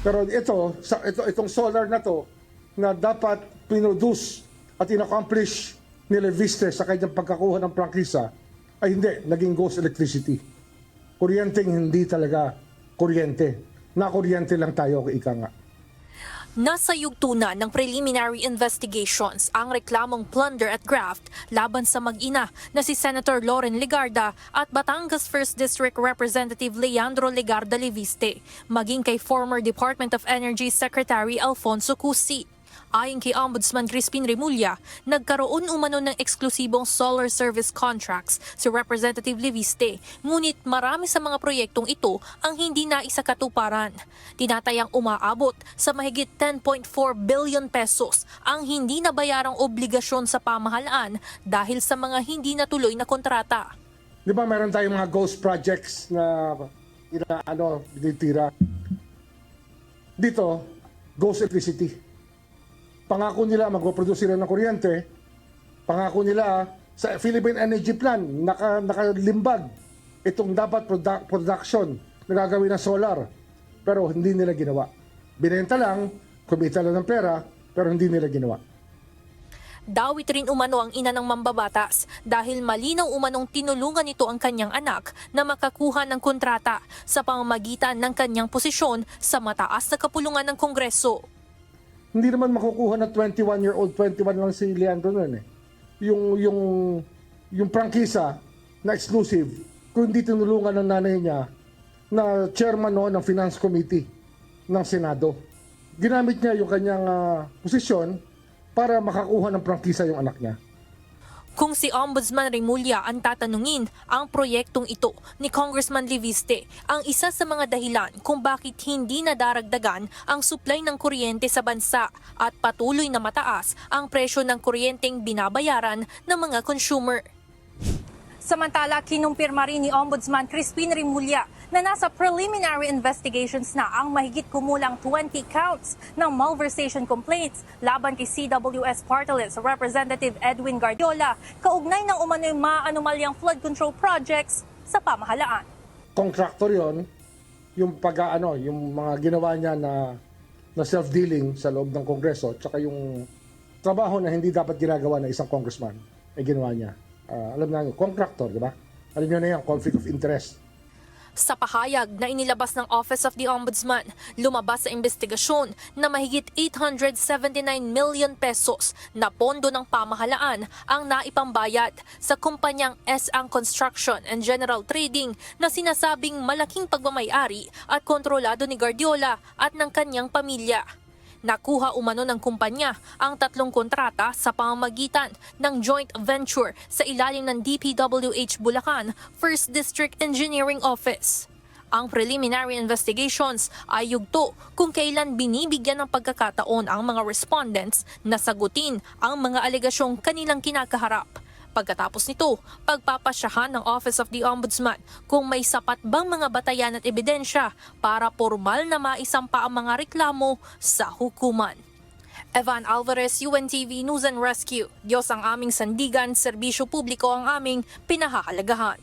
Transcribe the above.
Pero itong solar na to na dapat pinroduce at inaccomplish ni Leviste sa kanyang pagkakuha ng prangkisa ay hindi, naging ghost electricity. Kuryenteng hindi talaga kuryente. Nakuryente lang tayo, ika nga. Nasa yugto na ng preliminary investigations ang reklamong plunder at graft laban sa mag-ina na si Senator Loren Legarda at Batangas 1st District Representative Leandro Legarda Leviste, maging kay former Department of Energy Secretary Alfonso Cusi. Ayon kay Ombudsman Crispin Remulla, nagkaroon umano ng eksklusibong solar service contracts si Representative Leviste, ngunit marami sa mga proyektong ito ang hindi naisakatuparan. Tinatayang umaabot sa mahigit 10.4 billion pesos ang hindi nabayarang obligasyon sa pamahalaan dahil sa mga hindi natuloy na kontrata. Di ba meron tayong mga ghost projects na binitira? Dito, ghost electricity. Pangako nila magpo-produce sila ng kuryente. Pangako nila sa Philippine Energy Plan nakalimbag itong dapat production na gagawin ng solar. Pero hindi nila ginawa. Binenta lang, kumita lang ng pera, pero hindi nila ginawa. Dawit rin umano ang ina ng mambabatas dahil malinaw umanong tinulungan nito ang kanyang anak na makakuha ng kontrata sa pamamagitan ng kanyang posisyon sa mataas na kapulungan ng Kongreso. Hindi naman makukuha na 21-year-old, 21 lang si Leandro nun eh. Yung prangkisa na exclusive, kung hindi tinulungan ng nanay niya na chairman noon ng Finance Committee ng Senado. Ginamit niya yung kanyang posisyon para makakuha ng prangkisa yung anak niya. Kung si Ombudsman Remulla ang tatanungin, ang proyektong ito ni Congressman Leviste ang isa sa mga dahilan kung bakit hindi nadaragdagan ang supply ng kuryente sa bansa at patuloy na mataas ang presyo ng kuryenteng binabayaran ng mga consumer. Samantala, kinumpirma rin ni Ombudsman Crispin Remulla na nasa preliminary investigations na ang mahigit kumulang 20 counts ng malversation complaints laban kay CWS Party List Representative Edwin Guardiola kaugnay ng umano'y maanomalyang flood control projects sa pamahalaan. Contractor yon, yung yung mga ginawa niya na self-dealing sa loob ng Kongreso, tsaka yung trabaho na hindi dapat ginagawa ng isang congressman ay ginawa niya. Alam na, contractor, di ba? Alam niyo na yan, conflict of interest. Sa pahayag na inilabas ng Office of the Ombudsman, lumabas sa investigasyon na mahigit 879 million pesos na pondo ng pamahalaan ang naipambayad sa kumpanyang S.Ang Construction and General Trading na sinasabing malaking pagmamayari at kontrolado ni Guardiola at ng kanyang pamilya. Nakuha umano ng kumpanya ang 3 kontrata sa pamamagitan ng joint venture sa ilalim ng DPWH Bulacan 1st District Engineering Office. Ang preliminary investigations ay yugto kung kailan binibigyan ng pagkakataon ang mga respondents na sagutin ang mga alegasyong kanilang kinakaharap. Pagkatapos nito, pagpapasyahan ng Office of the Ombudsman kung may sapat bang mga batayan at ebidensya para formal na maisampa ang mga reklamo sa hukuman. Evan Alvarez, UNTV News and Rescue. Diyos ang aming sandigan, serbisyo publiko ang aming pinahahalagahan.